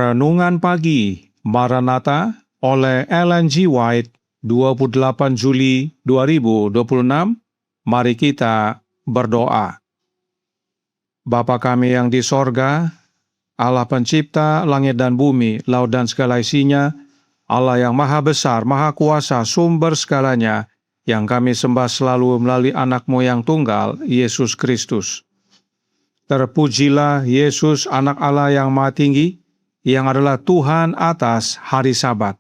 Renungan Pagi Maranatha oleh Ellen G. White, 28 Juli 2026. Mari kita berdoa. Bapa kami yang di sorga, Allah pencipta langit dan bumi, laut dan segala isinya, Allah yang maha besar, maha kuasa, sumber segalanya, yang kami sembah selalu melalui anak-Mu yang tunggal, Yesus Kristus. Terpujilah Yesus, anak Allah yang maha tinggi, yang adalah Tuhan atas hari Sabat.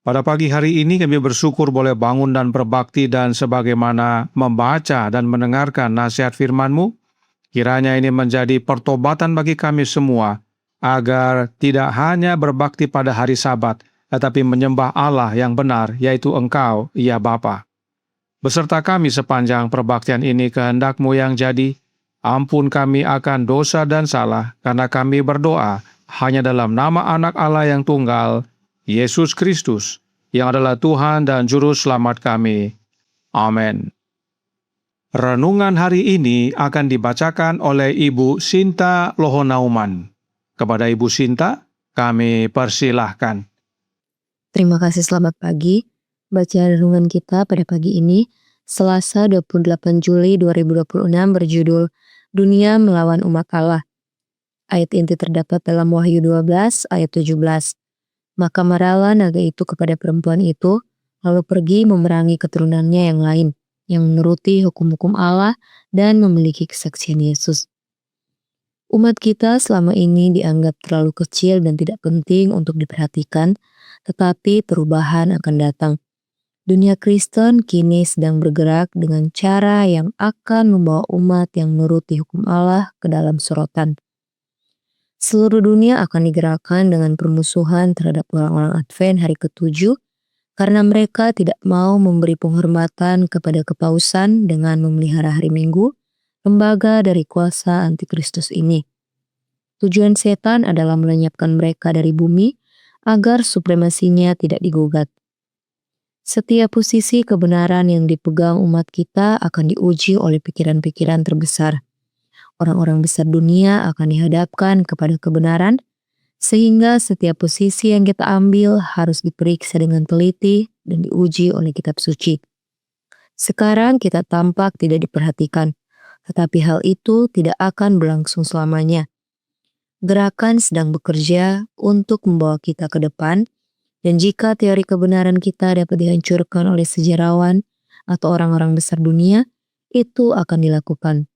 Pada pagi hari ini kami bersyukur boleh bangun dan berbakti dan sebagaimana membaca dan mendengarkan nasihat firman-Mu, kiranya ini menjadi pertobatan bagi kami semua, agar tidak hanya berbakti pada hari Sabat, tetapi menyembah Allah yang benar, yaitu Engkau, ya Bapa. Beserta kami sepanjang perbaktian ini kehendak-Mu yang jadi, ampun kami akan dosa dan salah, karena kami berdoa hanya dalam nama anak Allah yang tunggal, Yesus Kristus, yang adalah Tuhan dan Juru Selamat kami. Amin. Renungan hari ini akan dibacakan oleh Ibu Sinta Lohonauman. Kepada Ibu Sinta, kami persilahkan. Terima kasih, selamat pagi. Bacaan renungan kita pada pagi ini, Selasa 28 Juli 2026 berjudul Dunia Melawan Umat Allah. Ayat inti terdapat dalam Wahyu 12 ayat 17. Maka marahlah naga itu kepada perempuan itu, lalu pergi memerangi keturunannya yang lain, yang menuruti hukum-hukum Allah dan memiliki kesaksian Yesus. Umat kita selama ini dianggap terlalu kecil dan tidak penting untuk diperhatikan, tetapi perubahan akan datang. Dunia Kristen kini sedang bergerak dengan cara yang akan membawa umat yang menuruti hukum Allah ke dalam sorotan. Seluruh dunia akan digerakkan dengan permusuhan terhadap orang-orang Advent hari ke-7 karena mereka tidak mau memberi penghormatan kepada kepausan dengan memelihara hari Minggu, lembaga dari kuasa antikristus ini. Tujuan setan adalah melenyapkan mereka dari bumi agar supremasinya tidak digugat. Setiap posisi kebenaran yang dipegang umat kita akan diuji oleh pikiran-pikiran terbesar. Orang-orang besar dunia akan dihadapkan kepada kebenaran, sehingga setiap posisi yang kita ambil harus diperiksa dengan teliti dan diuji oleh kitab suci. Sekarang kita tampak tidak diperhatikan, tetapi hal itu tidak akan berlangsung selamanya. Gerakan sedang bekerja untuk membawa kita ke depan, dan jika teori kebenaran kita dapat dihancurkan oleh sejarawan atau orang-orang besar dunia, itu akan dilakukan.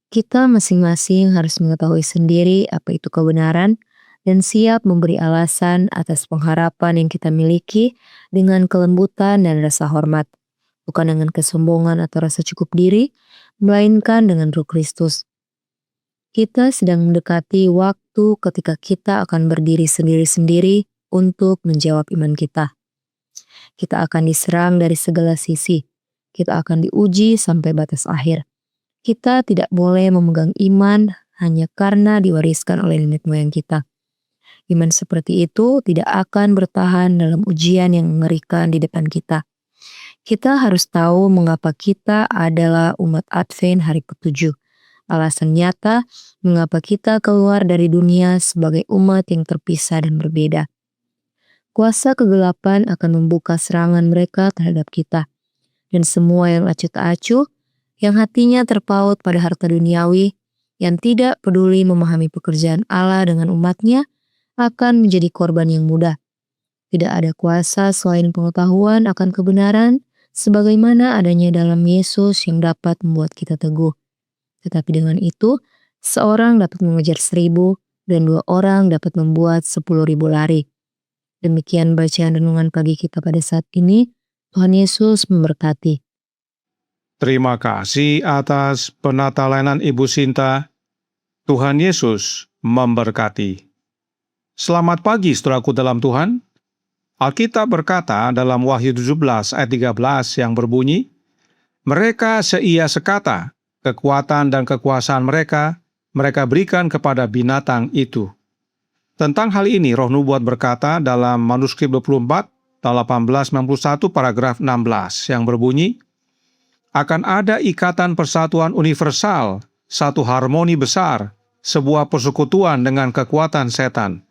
Kita masing-masing harus mengetahui sendiri apa itu kebenaran dan siap memberi alasan atas pengharapan yang kita miliki dengan kelembutan dan rasa hormat, bukan dengan kesombongan atau rasa cukup diri, melainkan dengan Roh Kristus. Kita sedang mendekati waktu ketika kita akan berdiri sendiri-sendiri untuk menjawab iman kita. Kita akan diserang dari segala sisi. Kita akan diuji sampai batas akhir. Kita tidak boleh memegang iman hanya karena diwariskan oleh nenek moyang kita. Iman seperti itu tidak akan bertahan dalam ujian yang mengerikan di depan kita. Kita harus tahu mengapa kita adalah umat Advent hari ke-7. Alasan nyata mengapa kita keluar dari dunia sebagai umat yang terpisah dan berbeda. Kuasa kegelapan akan membuka serangan mereka terhadap kita. Dan semua yang acuh tak acuh, yang hatinya terpaut pada harta duniawi, yang tidak peduli memahami pekerjaan Allah dengan umatnya, akan menjadi korban yang mudah. Tidak ada kuasa selain pengetahuan akan kebenaran, sebagaimana adanya dalam Yesus yang dapat membuat kita teguh. Tetapi dengan itu, seorang dapat mengejar 1000 dan 2 orang dapat membuat 10.000 lari. Demikian bacaan renungan pagi kita pada saat ini. Tuhan Yesus memberkati. Terima kasih atas penatalanan Ibu Sinta. Tuhan Yesus memberkati. Selamat pagi saudaraku dalam Tuhan. Alkitab berkata dalam Wahyu 17 ayat 13 yang berbunyi, mereka seia sekata, kekuatan dan kekuasaan mereka berikan kepada binatang itu. Tentang hal ini Roh Nubuat berkata dalam manuskrip 24, 1891 paragraf 16 yang berbunyi, akan ada ikatan persatuan universal, satu harmoni besar, sebuah persekutuan dengan kekuatan setan.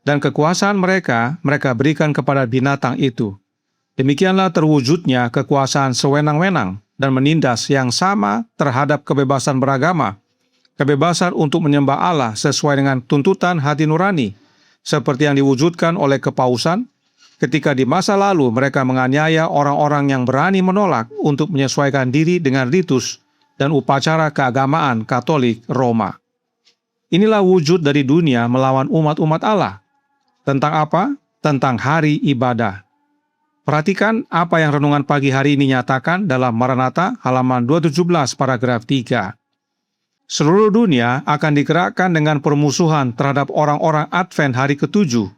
dan kekuasaan mereka berikan kepada binatang itu. Demikianlah terwujudnya kekuasaan sewenang-wenang dan menindas yang sama terhadap kebebasan beragama, kebebasan untuk menyembah Allah sesuai dengan tuntutan hati nurani, seperti yang diwujudkan oleh kepausan ketika di masa lalu mereka menganiaya orang-orang yang berani menolak untuk menyesuaikan diri dengan ritus dan upacara keagamaan Katolik Roma. Inilah wujud dari dunia melawan umat-umat Allah. Tentang apa? Tentang hari ibadah. Perhatikan apa yang renungan pagi hari ini nyatakan dalam Maranatha halaman 217 paragraf 3. Seluruh dunia akan digerakkan dengan permusuhan terhadap orang-orang Advent hari ke-7,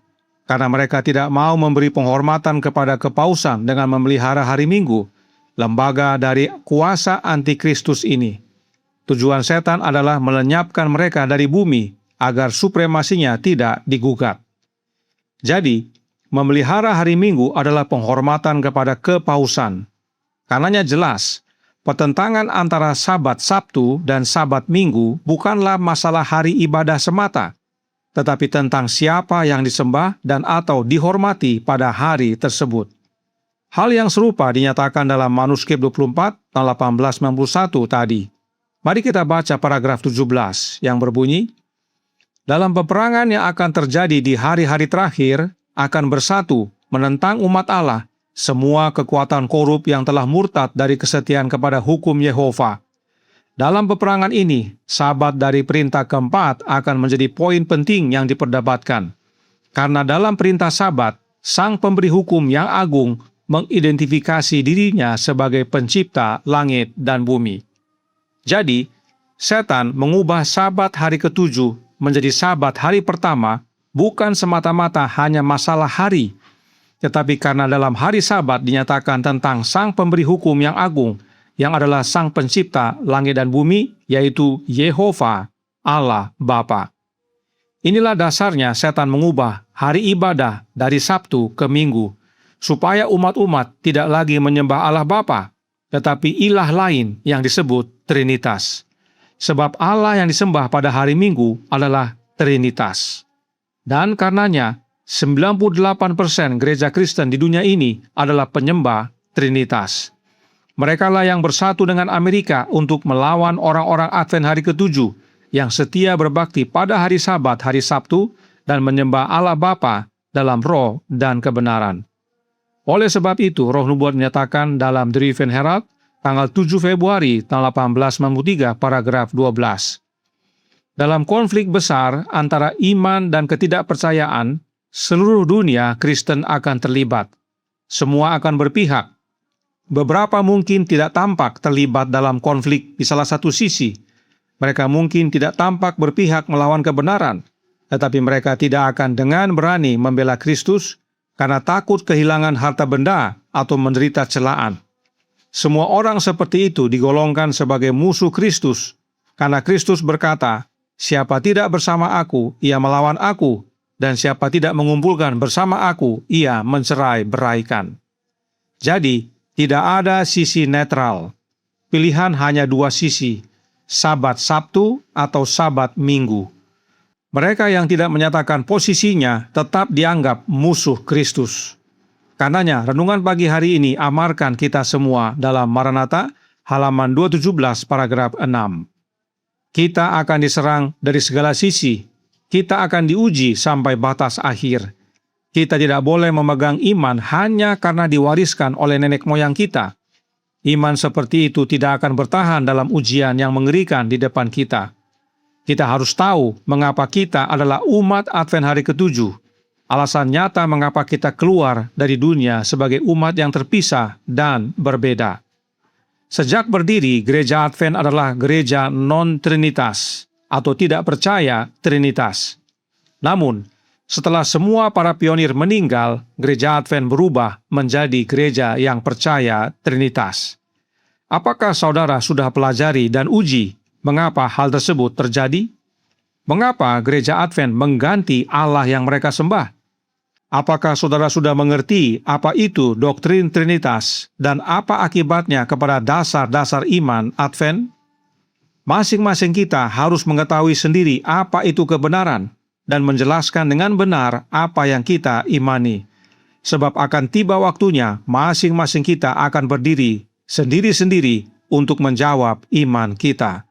karena mereka tidak mau memberi penghormatan kepada kepausan dengan memelihara hari Minggu, lembaga dari kuasa antikristus ini. Tujuan setan adalah melenyapkan mereka dari bumi agar supremasinya tidak digugat. Jadi, memelihara hari Minggu adalah penghormatan kepada kepausan. Karenanya jelas, pertentangan antara Sabat Sabtu dan Sabat Minggu bukanlah masalah hari ibadah semata, tetapi tentang siapa yang disembah dan atau dihormati pada hari tersebut. Hal yang serupa dinyatakan dalam manuskrip 24 tahun 1891 tadi. Mari kita baca paragraf 17 yang berbunyi, dalam peperangan yang akan terjadi di hari-hari terakhir, akan bersatu menentang umat Allah semua kekuatan korup yang telah murtad dari kesetiaan kepada hukum Yehova. Dalam peperangan ini, Sabat dari perintah keempat akan menjadi poin penting yang diperdebatkan. Karena dalam perintah Sabat, Sang Pemberi Hukum yang agung mengidentifikasi dirinya sebagai pencipta langit dan bumi. Jadi, setan mengubah Sabat hari ke-7 menjadi Sabat hari pertama bukan semata-mata hanya masalah hari, tetapi karena dalam hari Sabat dinyatakan tentang Sang Pemberi Hukum yang agung, yang adalah Sang Pencipta langit dan bumi, yaitu Yehova, Allah Bapa. Inilah dasarnya setan mengubah hari ibadah dari Sabtu ke Minggu, supaya umat-umat tidak lagi menyembah Allah Bapa, tetapi ilah lain yang disebut Trinitas. Sebab Allah yang disembah pada hari Minggu adalah Trinitas. Dan karenanya, 98% gereja Kristen di dunia ini adalah penyembah Trinitas. Merekalah yang bersatu dengan Amerika untuk melawan orang-orang Advent hari ke-7 yang setia berbakti pada hari Sabat, hari Sabtu, dan menyembah Allah Bapa dalam roh dan kebenaran. Oleh sebab itu, Roh Nubuat menyatakan dalam The Riven Herald, tanggal 7 Februari tahun 1893 paragraf 12. Dalam konflik besar antara iman dan ketidakpercayaan, seluruh dunia Kristen akan terlibat. Semua akan berpihak. Beberapa mungkin tidak tampak terlibat dalam konflik di salah satu sisi. Mereka mungkin tidak tampak berpihak melawan kebenaran, tetapi mereka tidak akan dengan berani membela Kristus karena takut kehilangan harta benda atau menderita celaan. Semua orang seperti itu digolongkan sebagai musuh Kristus, karena Kristus berkata, siapa tidak bersama aku, ia melawan aku, dan siapa tidak mengumpulkan bersama aku, ia mencerai-beraikan. Jadi, tidak ada sisi netral. Pilihan hanya dua sisi, Sabat Sabtu atau Sabat Minggu. Mereka yang tidak menyatakan posisinya tetap dianggap musuh Kristus. Karenanya, renungan pagi hari ini amarkan kita semua dalam Maranatha, halaman 217 paragraf 6. Kita akan diserang dari segala sisi. Kita akan diuji sampai batas akhir. Kita tidak boleh memegang iman hanya karena diwariskan oleh nenek moyang kita. Iman seperti itu tidak akan bertahan dalam ujian yang mengerikan di depan kita. Kita harus tahu mengapa kita adalah umat Advent hari ke-7. Alasan nyata mengapa kita keluar dari dunia sebagai umat yang terpisah dan berbeda. Sejak berdiri, gereja Advent adalah gereja non-Trinitas atau tidak percaya Trinitas. Namun, setelah semua para pionir meninggal, gereja Advent berubah menjadi gereja yang percaya Trinitas. Apakah saudara sudah pelajari dan uji mengapa hal tersebut terjadi? Mengapa gereja Advent mengganti Allah yang mereka sembah? Apakah saudara sudah mengerti apa itu doktrin Trinitas dan apa akibatnya kepada dasar-dasar iman Advent? Masing-masing kita harus mengetahui sendiri apa itu kebenaran dan menjelaskan dengan benar apa yang kita imani. Sebab akan tiba waktunya masing-masing kita akan berdiri sendiri-sendiri untuk menjawab iman kita.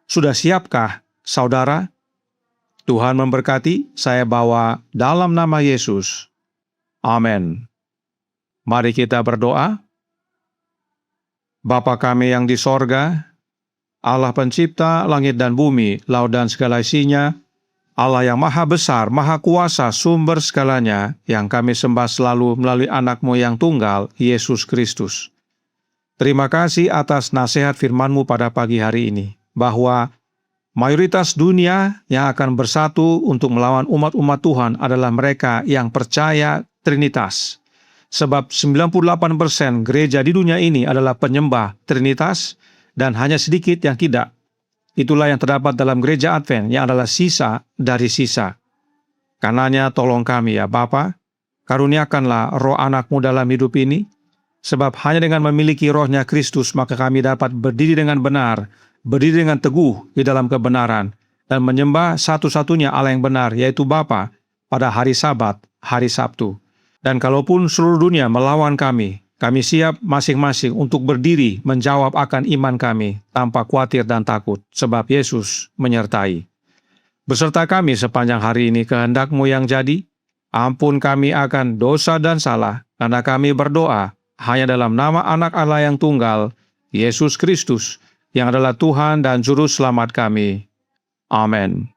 Sudah siapkah, saudara? Tuhan memberkati. Saya bawa dalam nama Yesus. Amin. Mari kita berdoa. Bapa kami yang di sorga, Allah pencipta langit dan bumi, laut dan segala isinya, Allah yang maha besar, maha kuasa, sumber segalanya, yang kami sembah selalu melalui anak-Mu yang tunggal, Yesus Kristus. Terima kasih atas nasihat firman-Mu pada pagi hari ini, bahwa mayoritas dunia yang akan bersatu untuk melawan umat-umat Tuhan adalah mereka yang percaya Trinitas. Sebab 98% gereja di dunia ini adalah penyembah Trinitas dan hanya sedikit yang tidak. Itulah yang terdapat dalam gereja Advent yang adalah sisa dari sisa. Karenanya tolong kami ya Bapa, karuniakanlah roh anak-Mu dalam hidup ini, sebab hanya dengan memiliki rohnya Kristus maka kami dapat berdiri dengan benar, berdiri dengan teguh di dalam kebenaran, dan menyembah satu-satunya Allah yang benar, yaitu Bapa, pada hari Sabat, hari Sabtu. Dan kalaupun seluruh dunia melawan kami siap masing-masing untuk berdiri menjawab akan iman kami tanpa khawatir dan takut, sebab Yesus menyertai. Beserta kami sepanjang hari ini kehendak-Mu yang jadi, ampun kami akan dosa dan salah, karena kami berdoa hanya dalam nama Anak Allah yang tunggal, Yesus Kristus, yang adalah Tuhan dan Juru Selamat kami. Amin.